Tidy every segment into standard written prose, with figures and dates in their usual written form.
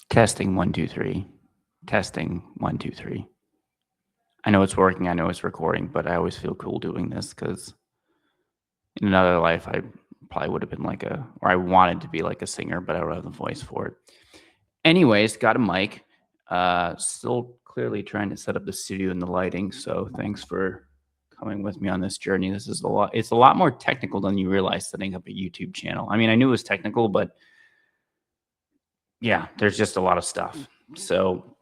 Testing 1, 2, 3. Testing 1, 2, 3. I know it's working. I know it's recording, but I always feel cool doing this because in another life, I probably would have been or I wanted to be like a singer, but I don't have the voice for it. Anyways, got a mic. Still clearly trying to set up the studio and the lighting. So thanks for coming with me on this journey. This is a lot. It's a lot more technical than you realize setting up a YouTube channel. I mean, I knew it was technical, but yeah, there's just a lot of stuff. So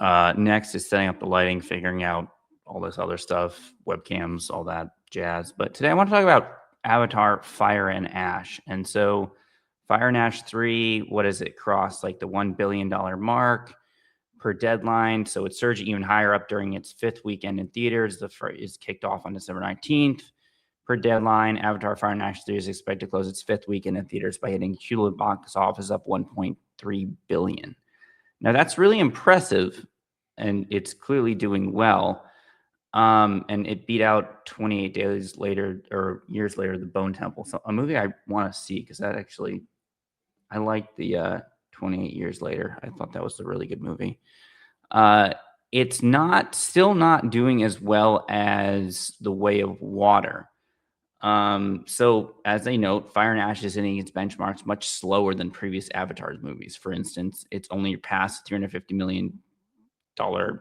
next is setting up the lighting, figuring out all this other stuff, webcams, all that jazz. But today I want to talk about Avatar Fire and Ash. And so Fire and Ash 3, what does it cross? Like the $1 billion mark per deadline. So it surged even higher up during its 5th weekend in theaters. The is kicked off on December 19th. Per deadline, Avatar Fire and Ash 3 is expected to close its 5th weekend in theaters by hitting cumulative box office up $1.3 billion. Now, that's really impressive, and it's clearly doing well. And it beat out 28 days later or years later, The Bone Temple. So a movie I want to see because that actually, I like the 28 years later. I thought that was a really good movie. It's still not doing as well as The Way of Water. So as they note, Fire and Ash is hitting its benchmarks much slower than previous Avatar movies. For instance, it's only passed $350 million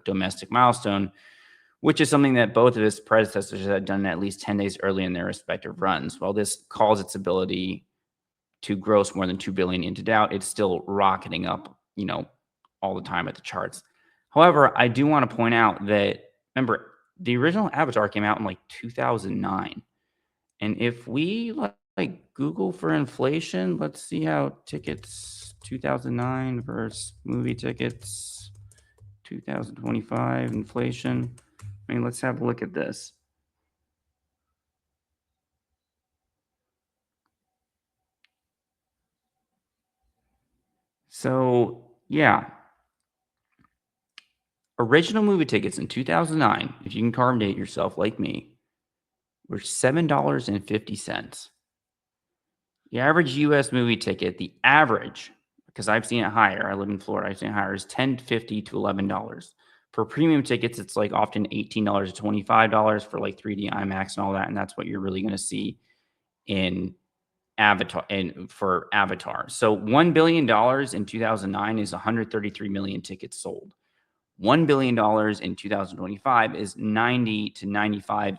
domestic milestone, which is something that both of its predecessors had done at least 10 days early in their respective runs. While this calls its ability to gross more than $2 billion into doubt, it's still rocketing up, all the time at the charts. However, I do want to point out that, remember, the original Avatar came out in 2009. And if we Google for inflation, let's see how tickets 2009 versus movie tickets 2025 inflation. I mean, let's have a look at this. So, yeah. Original movie tickets in 2009, if you can carbon date yourself like me, were $7.50. The average U.S. movie ticket, the average, because I've seen it higher, I live in Florida, I've seen it higher, is $10.50 to $11. For premium tickets, it's often $18 to $25 for 3D IMAX and all that, and that's what you're really going to see in Avatar for Avatar. So $1 billion in 2009 is 133 million tickets sold. $1 billion in 2025 is 90 to 95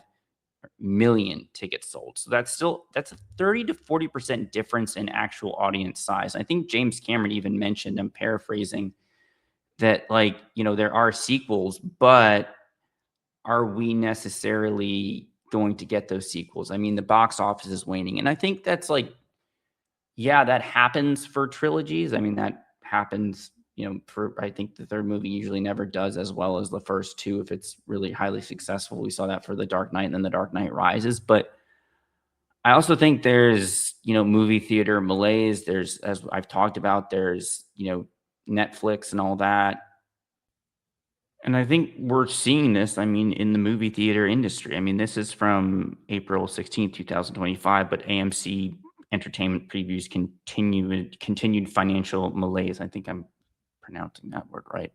million tickets sold. So that's a 30 to 40% difference in actual audience size. I think James Cameron even mentioned, I'm paraphrasing, that there are sequels, but are we necessarily going to get those sequels? I mean, the box office is waning. And I think that's yeah, that happens for trilogies. I mean, that happens, for, I think the third movie usually never does as well as the first two if it's really highly successful. We saw that for The Dark Knight and then The Dark Knight Rises. But I also think there's, movie theater malaise. There's, as I've talked about, there's, Netflix and all that. And I think we're seeing this, in the movie theater industry. This is from April 16th, 2025, but AMC Entertainment previews continued financial malaise. I think I'm pronouncing that word right.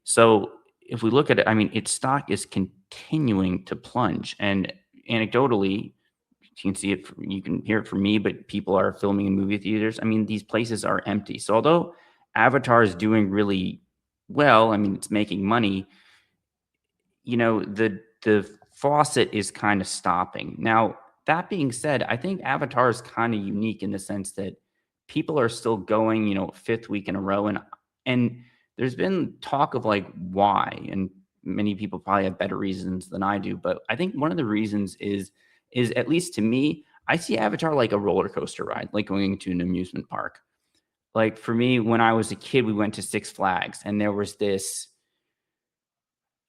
So if we look at it, its stock is continuing to plunge. And anecdotally, you can see it, you can hear it from me, but people are filming in movie theaters. These places are empty. So although Avatar is doing really well, it's making money, the faucet is kind of stopping. Now, that being said, I think Avatar is kind of unique in the sense that people are still going, 5th week in a row. And there's been talk of why, and many people probably have better reasons than I do. But I think one of the reasons is at least to me, I see Avatar like a roller coaster ride, like going to an amusement park. For me, when I was a kid, we went to Six Flags and there was this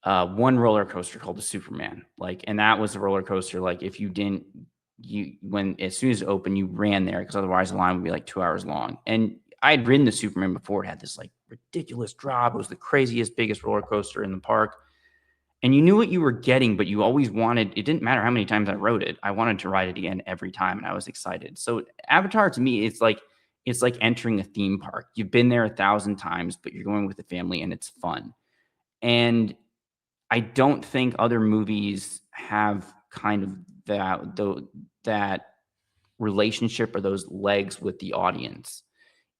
one roller coaster called the Superman. And that was a roller coaster. If you didn't, as soon as it opened, you ran there because otherwise the line would be 2 hours long. And I had ridden the Superman before. It had this ridiculous drop. It was the craziest, biggest roller coaster in the park. And you knew what you were getting, but you always wanted, it didn't matter how many times I rode it. I wanted to ride it again every time. And I was excited. So Avatar to me, it's it's like entering a theme park. You've been there 1,000 times, but you're going with the family and it's fun. And I don't think other movies have kind of that relationship or those legs with the audience.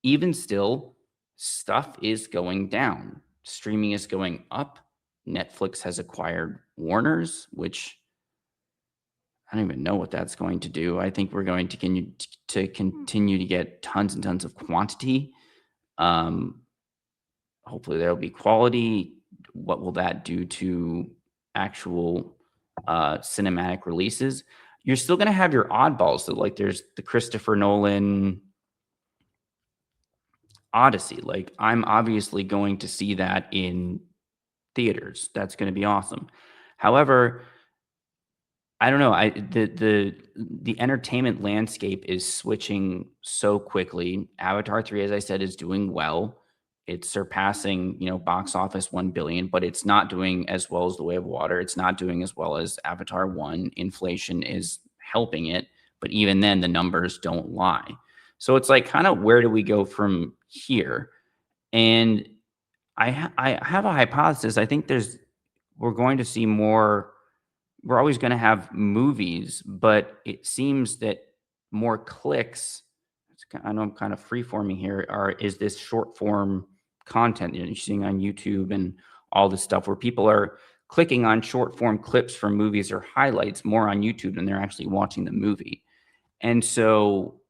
Even still, stuff is going down. Streaming is going up. Netflix has acquired Warner's, which I don't even know what that's going to do. I think we're going to continue to get tons and tons of quantity. Um, Hopefully, there'll be quality. What will that do to actual cinematic releases? You're still going to have your oddballs. So, like, there's the Christopher Nolan Odyssey. Like, I'm obviously going to see that in theaters. That's going to be awesome. However, I don't know. The entertainment landscape is switching so quickly. Avatar 3, as I said, is doing well. It's surpassing, box office 1 billion, but it's not doing as well as The Way of Water. It's not doing as well as Avatar 1. Inflation is helping it, but even then the numbers don't lie. So it's like, kind of, where do we go from here? And I have a hypothesis. I think we're going to see more. We're always going to have movies, but it seems that more clicks. I know I'm kind of free-forming here. Is this short form content that you're seeing on YouTube and all this stuff, where people are clicking on short form clips from movies or highlights more on YouTube than they're actually watching the movie. And so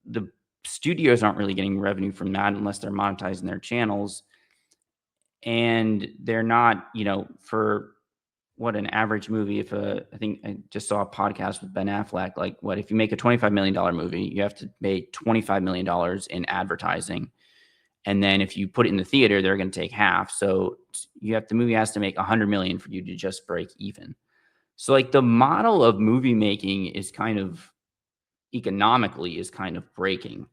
the studios aren't really getting revenue from that unless they're monetizing their channels. And they're not, for what an average movie, I think I just saw a podcast with Ben Affleck, like, what if you make a $25 million movie, you have to pay $25 million in advertising. And then if you put it in the theater, they're going to take half. So the movie has to make 100 million for you to just break even. So, like, the model of movie making is kind of economically is kind of breaking.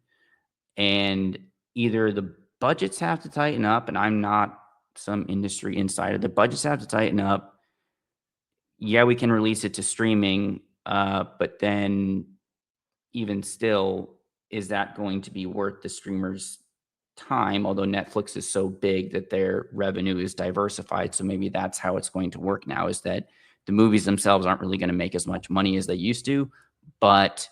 And either the budgets have to tighten up, and I'm not some industry insider, the budgets have to tighten up. Yeah, we can release it to streaming, but then even still, is that going to be worth the streamers' time? Although Netflix is so big that their revenue is diversified, so maybe that's how it's going to work now, is that the movies themselves aren't really going to make as much money as they used to, but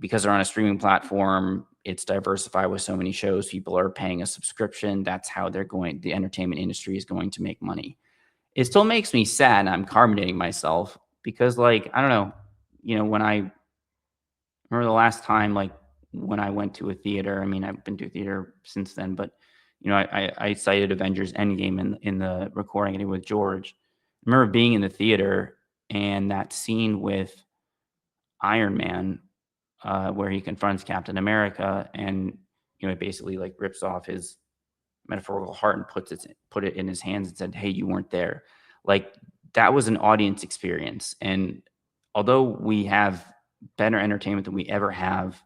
because they're on a streaming platform, it's diversified with so many shows, people are paying a subscription. That's how the entertainment industry is going to make money. It still makes me sad, and I'm carbonating myself because, like, I don't know, when I remember the last time, like, when I went to a theater. I mean, I've been to a theater since then, but I cited Avengers Endgame in the recording I did with George. I remember being in the theater and that scene with Iron Man, where he confronts Captain America, and it basically, like, rips off his metaphorical heart and put it in his hands and said, "Hey, you weren't there." Like, that was an audience experience. And although we have better entertainment than we ever have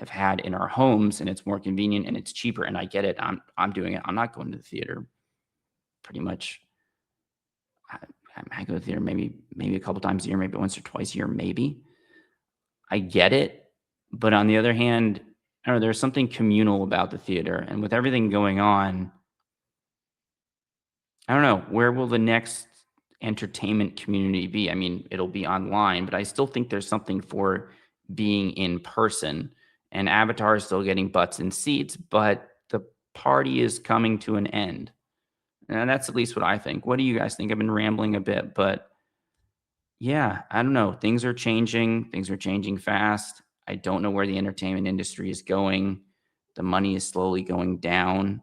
had in our homes, and it's more convenient and it's cheaper, and I get it. I'm doing it. I'm not going to the theater pretty much. I, I go to the theater maybe a couple times a year, maybe once or twice a year, maybe. I get it. But on the other hand, I don't know, there's something communal about the theater. And with everything going on, I don't know, where will the next entertainment community be? I mean, it'll be online, but I still think there's something for being in person. And Avatar is still getting butts in seats, but the party is coming to an end. And that's at least what I think. What do you guys think? I've been rambling a bit, but yeah, I don't know. Things are changing. Things are changing fast. I don't know where the entertainment industry is going. The money is slowly going down.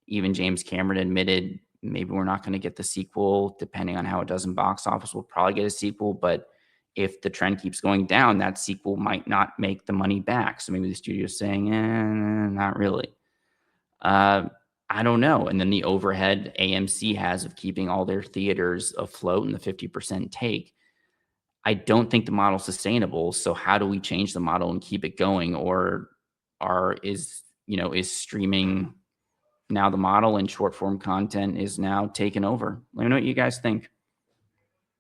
Even James Cameron admitted maybe we're not going to get the sequel. Depending on how it does in box office, we'll probably get a sequel. But if the trend keeps going down, that sequel might not make the money back. So maybe the studio's saying, not really. I don't know. And then the overhead AMC has of keeping all their theaters afloat and the 50% take. I don't think the model's sustainable. So how do we change the model and keep it going? Or is streaming now the model, and short form content is now taken over? Let me know what you guys think.